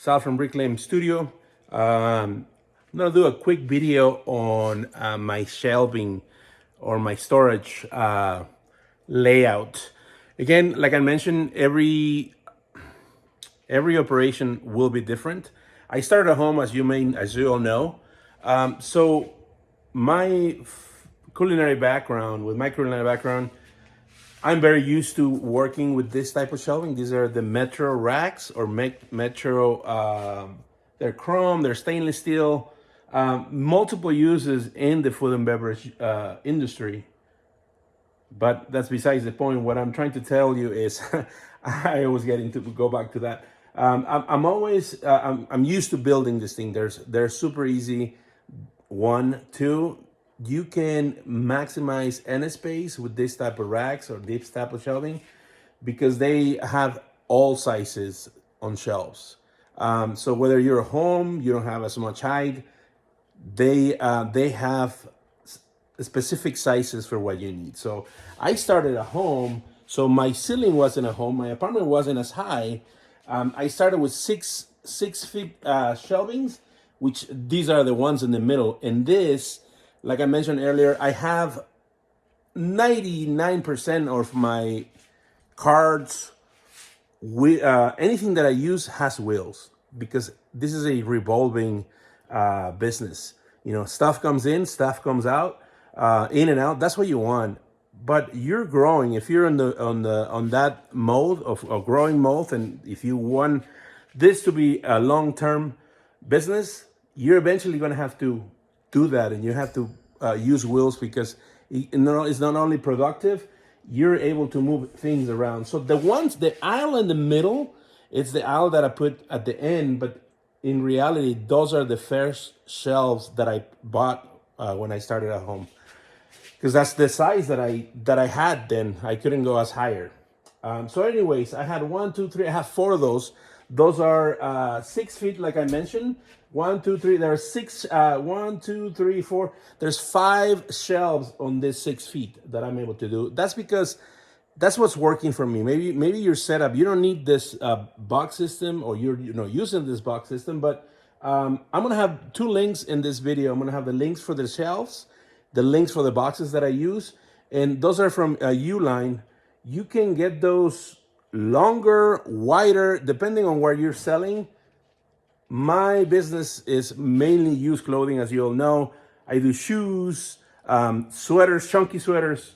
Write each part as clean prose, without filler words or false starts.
Sal from Bricklaim Studio. I'm gonna do a quick video on my shelving or my storage layout. Again, like I mentioned, every operation will be different. I started at home, as you all know. So my culinary background, I'm very used to working with this type of shelving. These are the Metro racks or Metro. They're chrome, they're stainless steel, multiple uses in the food and beverage industry. But that's besides the point. What I'm trying to tell you is, I always getting to go back to that. I'm used to building this thing. They're super easy. One, two, you can maximize any space with this type of racks or this type of shelving because they have all sizes on shelves. So whether you're home, you don't have as much height, they have specific sizes for what you need. So I started at home, so my ceiling wasn't at home, my apartment wasn't as high. I started with six feet shelvings, which these are the ones in the middle. And this, like I mentioned earlier, I have 99% of my cards, anything that I use has wheels because this is a revolving business. You know, stuff comes in, stuff comes out, in and out. That's what you want. But you're growing. If you're on that mode of growing mode, and if you want this to be a long-term business, you're eventually going to have to do that, and you have to use wheels because it's not only productive, you're able to move things around. So the aisle in the middle, it's the aisle that I put at the end, but in reality, those are the first shelves that I bought when I started at home, because that's the size that I had then. I couldn't go as higher. So anyways, I had one, two, three. I have four of those. Those are 6 feet, like I mentioned. 1, 2, 3. There are six. 1, 2, 3, 4. There's 5 shelves on this 6 feet that I'm able to do. That's because that's what's working for me. Maybe your setup, you don't need this box system, or you're using this box system. But I'm gonna have 2 links in this video. I'm gonna have the links for the shelves, the links for the boxes that I use, and those are from Uline. You can get those longer, wider, depending on where you're selling. My business is mainly used clothing, as you all know. I do shoes, sweaters, chunky sweaters.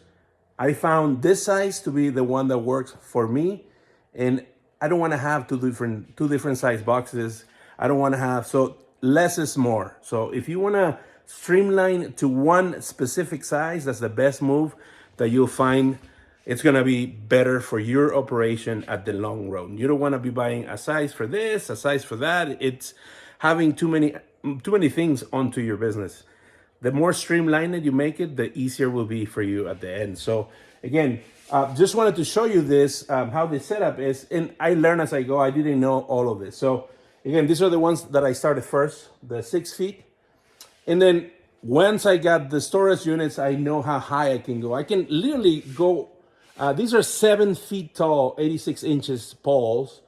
I found this size to be the one that works for me, and I don't want to have two different size boxes. I don't want to have, so less is more. So if you want to streamline to one specific size, that's the best move that you'll find. It's going to be better for your operation at the long run. You don't want to be buying a size for this, a size for that. It's having too many things onto your business. The more streamlined you make it, the easier it will be for you at the end. So again, just wanted to show you this, how this setup is. And I learn as I go. I didn't know all of this. So again, these are the ones that I started first, the 6 feet. And then once I got the storage units, I know how high I can go. I can literally go, these are 7 feet tall, 86 inches poles.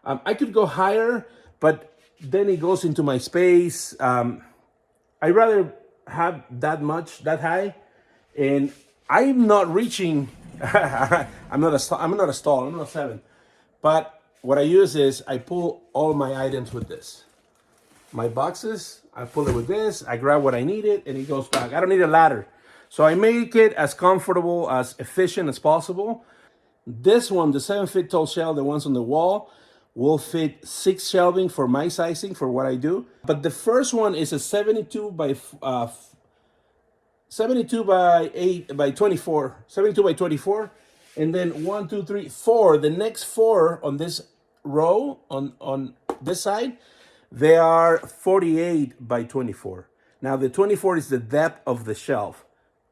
I could go higher, but then it goes into my space. I'd rather have that high, and I'm not reaching. I'm not a stall. I'm not 7. But what I use is I pull all my items with this. My boxes, I pull it with this. I grab what I needed, and it goes back. I don't need a ladder. So I make it as comfortable, as efficient as possible. This one, the 7 feet tall shelf, the ones on the wall, will fit 6 shelving for my sizing, for what I do. But the first one is a 72 by 8 by 24, 72 by 24. And then 1, 2, 3, 4. The next 4 on this row, on this side, they are 48 by 24. Now the 24 is the depth of the shelf.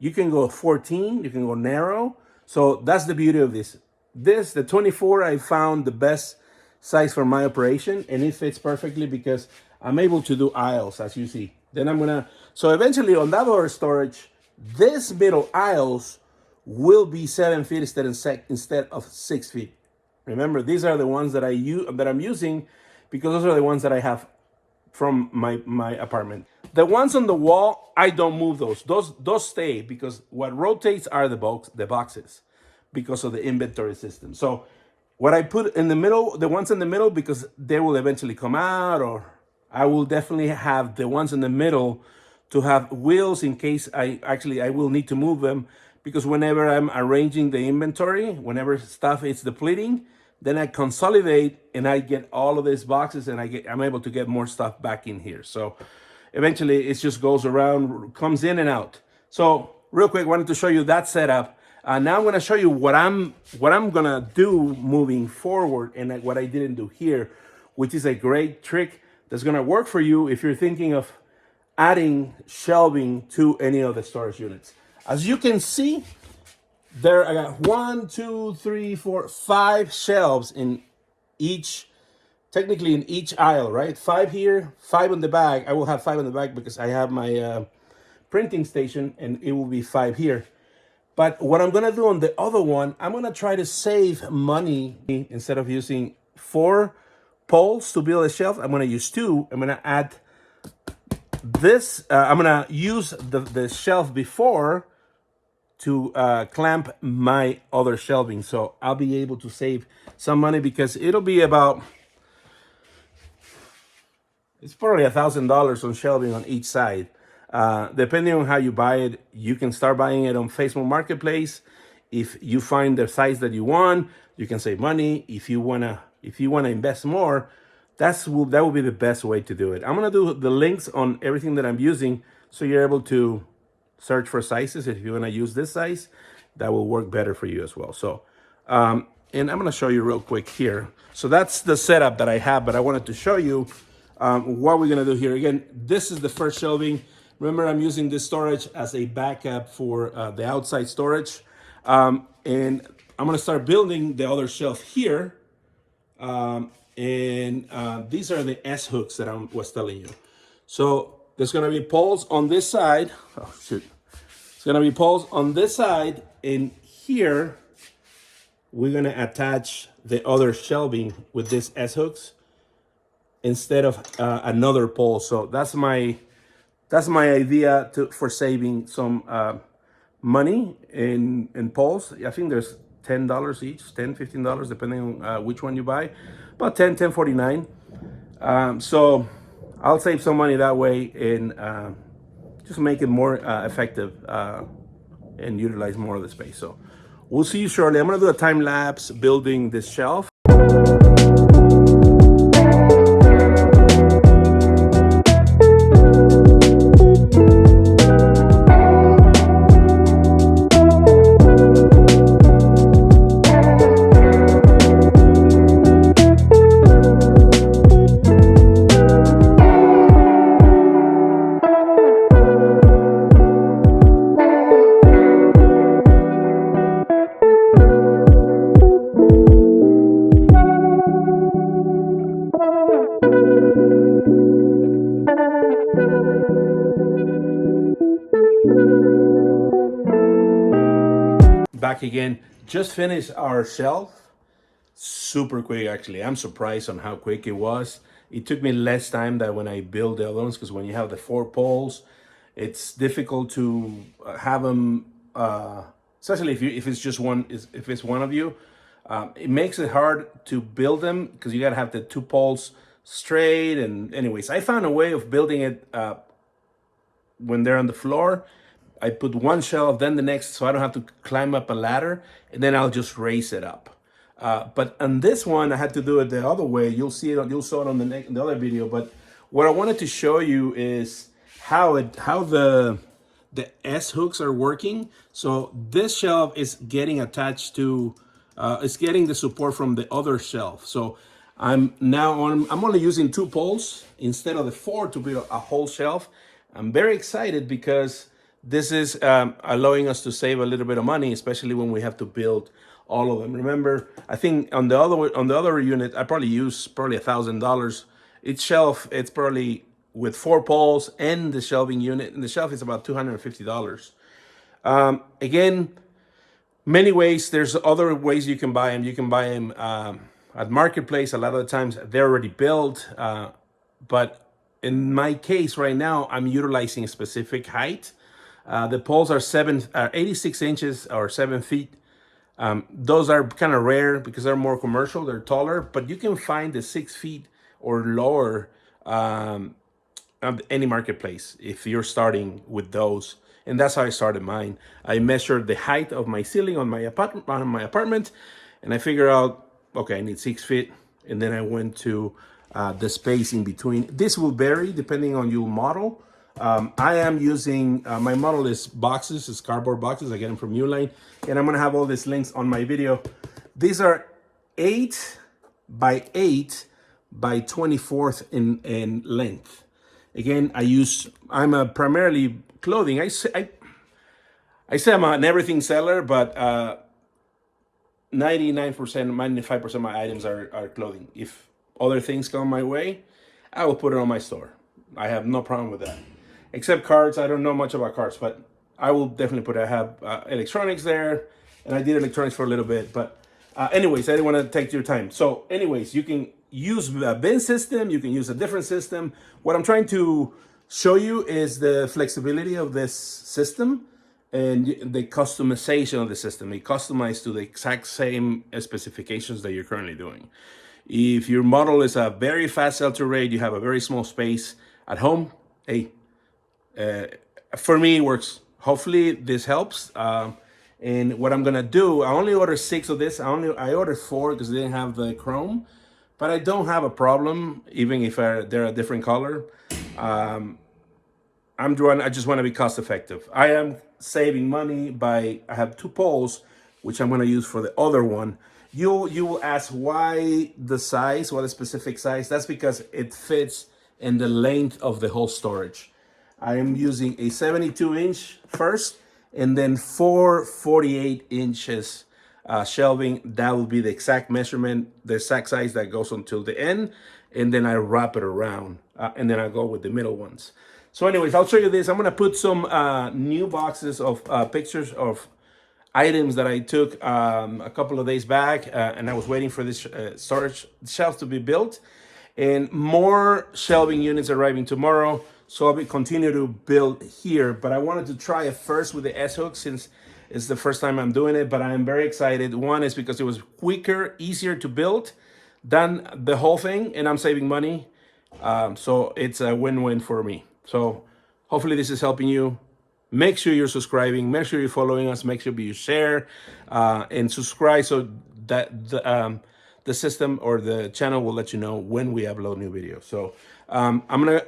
You can go 14, you can go narrow. So that's the beauty of this. The 24, I found the best size for my operation, and it fits perfectly because I'm able to do aisles, as you see. Then so eventually on that other storage, this middle aisles will be 7 feet instead of 6 feet. Remember, these are the ones that I'm using because those are the ones that I have from my apartment. The ones on the wall, I don't move those. Those stay, because what rotates are the boxes, because of the inventory system. So what I put in the middle, the ones in the middle, because they will eventually come out, or I will definitely have the ones in the middle to have wheels in case I will need to move them, because whenever I'm arranging the inventory, whenever stuff is depleting, then I consolidate and I get all of these boxes, and I'm able to get more stuff back in here. So eventually it just goes around, comes in and out. So real quick, wanted to show you that setup. Now I'm going to show you what I'm going to do moving forward, and what I didn't do here, which is a great trick that's going to work for you if you're thinking of adding shelving to any of the storage units. As you can see, there I got 1, 2, 3, 4, 5 shelves in each, technically in each aisle, right? 5 here, 5 in the back. I will have 5 in the back because I have my printing station, and it will be 5 here. But what I'm gonna do on the other one, I'm gonna try to save money. Instead of using 4 poles to build a shelf, I'm gonna use 2. I'm gonna add this. I'm gonna use the shelf before to clamp my other shelving. So I'll be able to save some money, because it'll be about, it's probably $1,000 on shelving on each side. Depending on how you buy it, you can start buying it on Facebook Marketplace. If you find the size that you want, you can save money. If you wanna invest more, that will be the best way to do it. I'm gonna do the links on everything that I'm using, so you're able to search for sizes. If you wanna use this size, that will work better for you as well. So, and I'm gonna show you real quick here. So that's the setup that I have, but I wanted to show you what we're gonna do here. Again, this is the first shelving. Remember, I'm using this storage as a backup for the outside storage. And I'm gonna start building the other shelf here. These are the S hooks that I was telling you. So there's gonna be poles on this side. Oh shoot. It's gonna be poles on this side, and here we're gonna attach the other shelving with these S hooks instead of another pole. So that's my idea for saving some money in poles. I think there's $10 each, $10, $15, depending on which one you buy. About $10, $10.49. So I'll save some money that way, and just make it more effective and utilize more of the space. So we'll see you shortly. I'm gonna do a time lapse building this shelf. Back again, just finished our shelf. Super quick, actually. I'm surprised on how quick it was. It took me less time than when I built the other ones, because when you have the 4 poles, it's difficult to have them, especially if it's just one, if it's one of you. It makes it hard to build them, because you gotta have the 2 poles straight. And anyways, I found a way of building it when they're on the floor. I put one shelf, then the next, so I don't have to climb up a ladder, and then I'll just raise it up. But on this one, I had to do it the other way. You'll see it. You'll saw it on the other video. But what I wanted to show you is how the S hooks are working. So this shelf is getting attached to, it's getting the support from the other shelf. So I'm only using 2 poles instead of the 4 to build a whole shelf. I'm very excited because this is allowing us to save a little bit of money, especially when we have to build all of them. Remember, I think on the other unit, I probably use $1,000. Each shelf, it's probably with 4 poles and the shelving unit, and the shelf is about $250. Again, many ways. There's other ways you can buy them. You can buy them at Marketplace, a lot of the times they're already built. But in my case right now, I'm utilizing a specific height. The poles are 86 inches or 7 feet. Those are kind of rare because they're more commercial, they're taller, but you can find the 6 feet or lower on any marketplace if you're starting with those. And that's how I started mine. I measured the height of my ceiling on my apartment, and I figured out, okay, I need 6 feet. And then I went to the space in between. This will vary depending on your model. I am using, my model is boxes, it's cardboard boxes. I get them from Uline, and I'm gonna have all these links on my video. These are 8 by 8 by 24th in length. Again, I'm a primarily clothing. I say I'm an everything seller, but 99%, 95% of my items are clothing. If other things come my way, I will put it on my store. I have no problem with that. Except cards, I don't know much about cards, but I will definitely put, I have electronics there, and I did electronics for a little bit. But anyways, I didn't want to take your time. So anyways, you can use a bin system, you can use a different system. What I'm trying to show you is the flexibility of this system and the customization of the system. It customized to the exact same specifications that you're currently doing. If your model is a very fast sell-through rate, you have a very small space at home, hey, for me it works. Hopefully this helps. And what I'm gonna do, I only ordered 6 of this. I ordered 4 because they didn't have the chrome, but I don't have a problem even if they're a different color. I just want to be cost effective. I am saving money I have 2 poles, which I'm going to use for the other one. You will ask why the size, what a specific size. That's because it fits in the length of the whole storage. I am using a 72-inch first, and then 4 48 inches shelving. That will be the exact measurement, the exact size that goes until the end, and then I wrap it around, and then I go with the middle ones. So anyways, I'll show you this. I'm gonna put some new boxes of pictures of items that I took a couple of days back, and I was waiting for this storage shelf to be built, and more shelving units arriving tomorrow. So I'll continue to build here, but I wanted to try it first with the S-hook since it's the first time I'm doing it, but I am very excited. One is because it was quicker, easier to build than the whole thing, and I'm saving money. So it's a win-win for me. So hopefully this is helping you. Make sure you're subscribing, make sure you're following us, make sure you share and subscribe so that the system or the channel will let you know when we upload new videos. So I'm gonna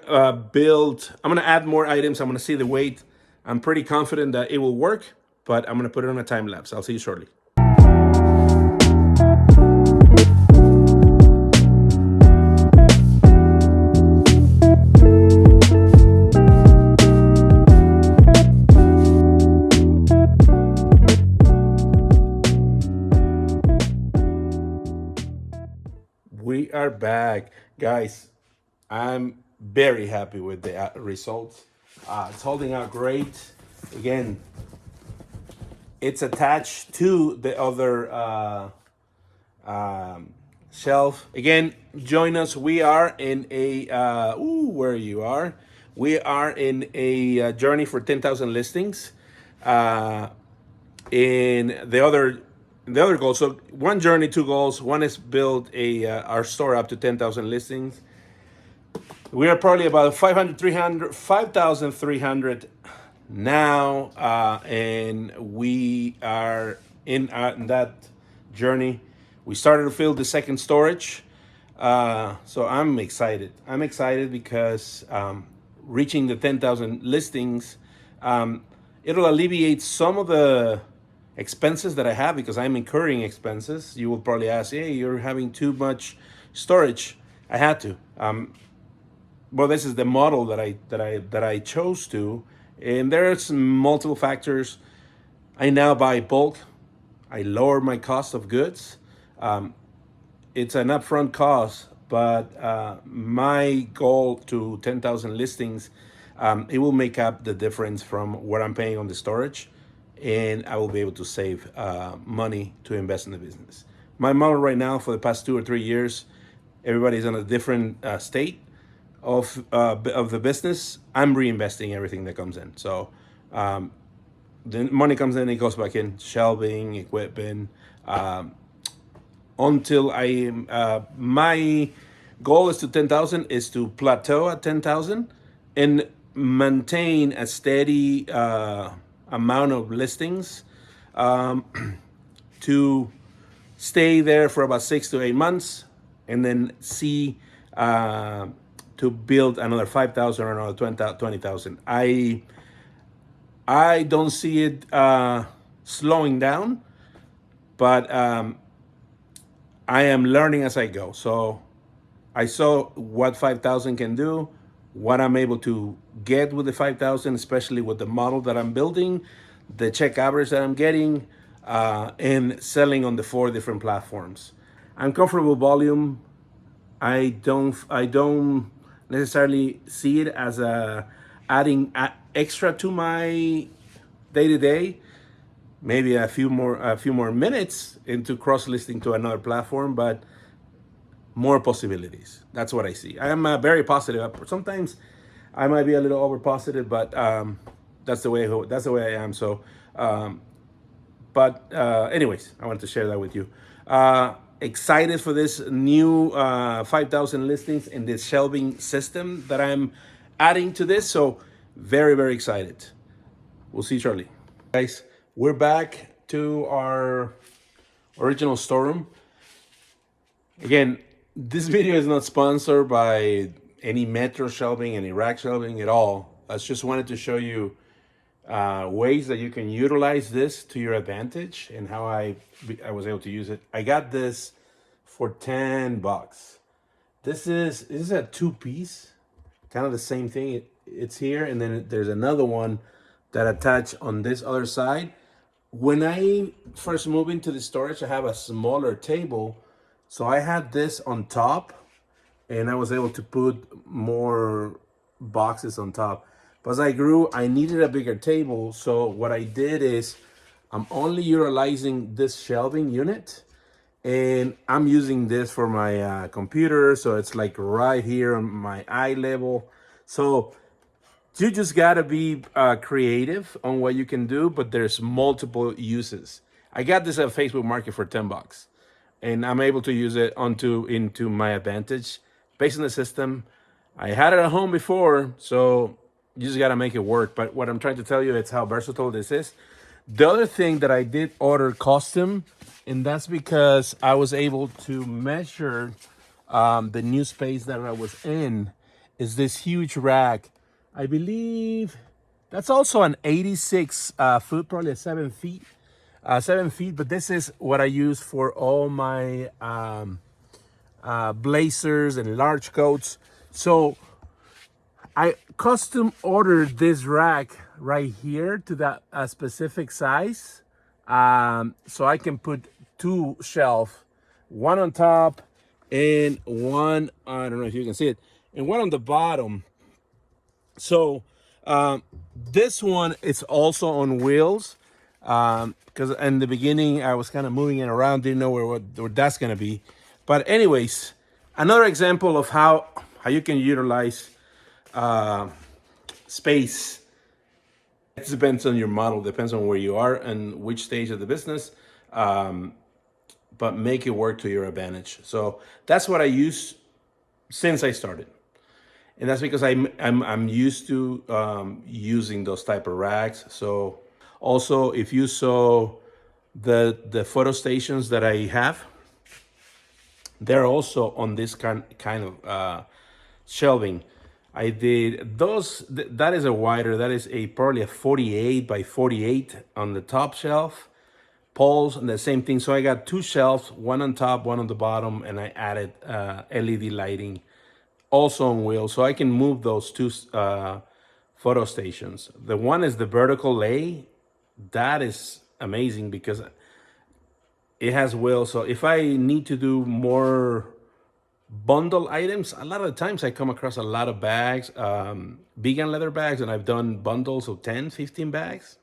add more items. I'm gonna see the weight. I'm pretty confident that it will work, but I'm gonna put it on a time lapse. I'll see you shortly. We are back, guys. I'm very happy with the results. It's holding out great. Again, it's attached to the other shelf. Again, join us. We are in a where you are. We are in a journey for 10,000 listings. In the other goal, so one journey, 2 goals. One is build our store up to 10,000 listings. We are probably about 5,300 now, and we are in that journey. We started to fill the second storage, so I'm excited. I'm excited because reaching the 10,000 listings, it'll alleviate some of the expenses that I have because I'm incurring expenses. You will probably ask, hey, you're having too much storage. I had to. Well, this is the model that I chose to, and there's multiple factors. I now buy bulk. I lower my cost of goods. It's an upfront cost, but my goal to 10,000 listings, it will make up the difference from what I'm paying on the storage, and I will be able to save money to invest in the business. my model right now for the past 2 or 3 years, everybody's in a different state of the business. I'm reinvesting everything that comes in. So the money comes in, it goes back in shelving, equipment, until I am. My goal is to 10,000 is to plateau at 10,000 and maintain a steady amount of listings to stay there for about 6 to 8 months, and then see to build another 5,000 or another 20,000. I don't see it slowing down, but I am learning as I go. So I saw what 5,000 can do, what I'm able to get with the 5,000, especially with the model that I'm building, the check average that I'm getting, and selling on the 4 different platforms. I'm comfortable with volume. I don't necessarily see it as adding extra to my day to day. Maybe a few more minutes into cross listing to another platform, but more possibilities. That's what I see. I am very positive. Sometimes I might be a little over positive, but that's the way I am. So, but anyways, I wanted to share that with you. Excited for this new 5,000 listings in this shelving system that I'm adding to this. So very, very excited. We'll see shortly. Guys, we're back to our original storeroom. Again, this video is not sponsored by any Metro shelving, any rack shelving at all. I just wanted to show you ways that you can utilize this to your advantage and how I was able to use it. I got this for $10. This is a 2-piece, kind of the same thing. It's here, and then there's another one that attach on this other side. When I first moved into the storage, I have a smaller table, so I had this on top, and I was able to put more boxes on top. But as I grew, I needed a bigger table, so what I did is I'm only utilizing this shelving unit, and I'm using this for my computer, so it's like right here on my eye level. So you just gotta be creative on what you can do, but there's multiple uses. I got this at Facebook Market for $10, and I'm able to use it into my advantage based on the system. I had it at home before, so you just gotta make it work. But what I'm trying to tell you is how versatile this is. The other thing that I did order custom, and that's because I was able to measure the new space that I was in, is this huge rack. I believe that's also an 86 foot, probably a 7 feet. 7 feet, but this is what I use for all my blazers and large coats. So I custom ordered this rack right here to that specific size, so I can put 2 shelves, one on top and one, I don't know if you can see it, and one on the bottom. So this one is also on wheels, because in the beginning I was kind of moving it around, didn't know where that's going to be. But anyways, another example of how you can utilize space. It depends on your model, depends on where you are and which stage of the business, but make it work to your advantage. So that's what I use since I started. And that's because I'm used to using those type of racks. So also, if you saw the photo stations that I have, they're also on this kind of shelving. I did those. That is a wider. That is probably a 48 by 48 on the top shelf. Poles and the same thing. So I got 2 shelves, one on top, one on the bottom, and I added LED lighting, also on wheels, so I can move those 2 photo stations. The one is the vertical lay. That is amazing because it has wheels. So if I need to do more bundle items, a lot of the times I come across a lot of bags, vegan leather bags, and I've done bundles of 10, 15 bags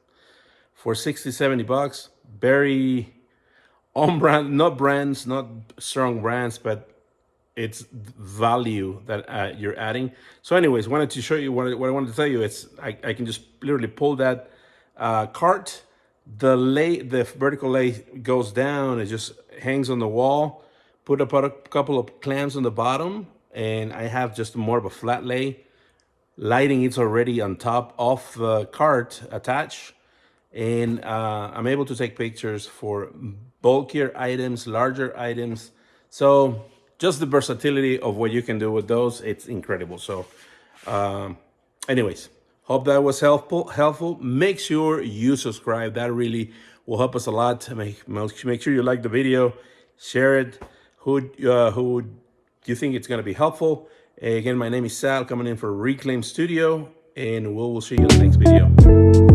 for $60, $70. Very on brand, not brands, not strong brands, but it's value that you're adding. So anyways, wanted to show you what I wanted to tell you. It's I can just literally pull that cart. The vertical lay goes down. It just hangs on the wall. Put a couple of clamps on the bottom, and I have just more of a flat lay. Lighting is already on top of the cart attached, and I'm able to take pictures for bulkier items, larger items. So just the versatility of what you can do with those, it's incredible. So anyways, hope that was helpful. Make sure you subscribe. That really will help us a lot. Make sure you like the video, share it. Who do you think it's going to be helpful? Again, my name is Sal, coming in for Reclaim Studio, and we'll see you in the next video.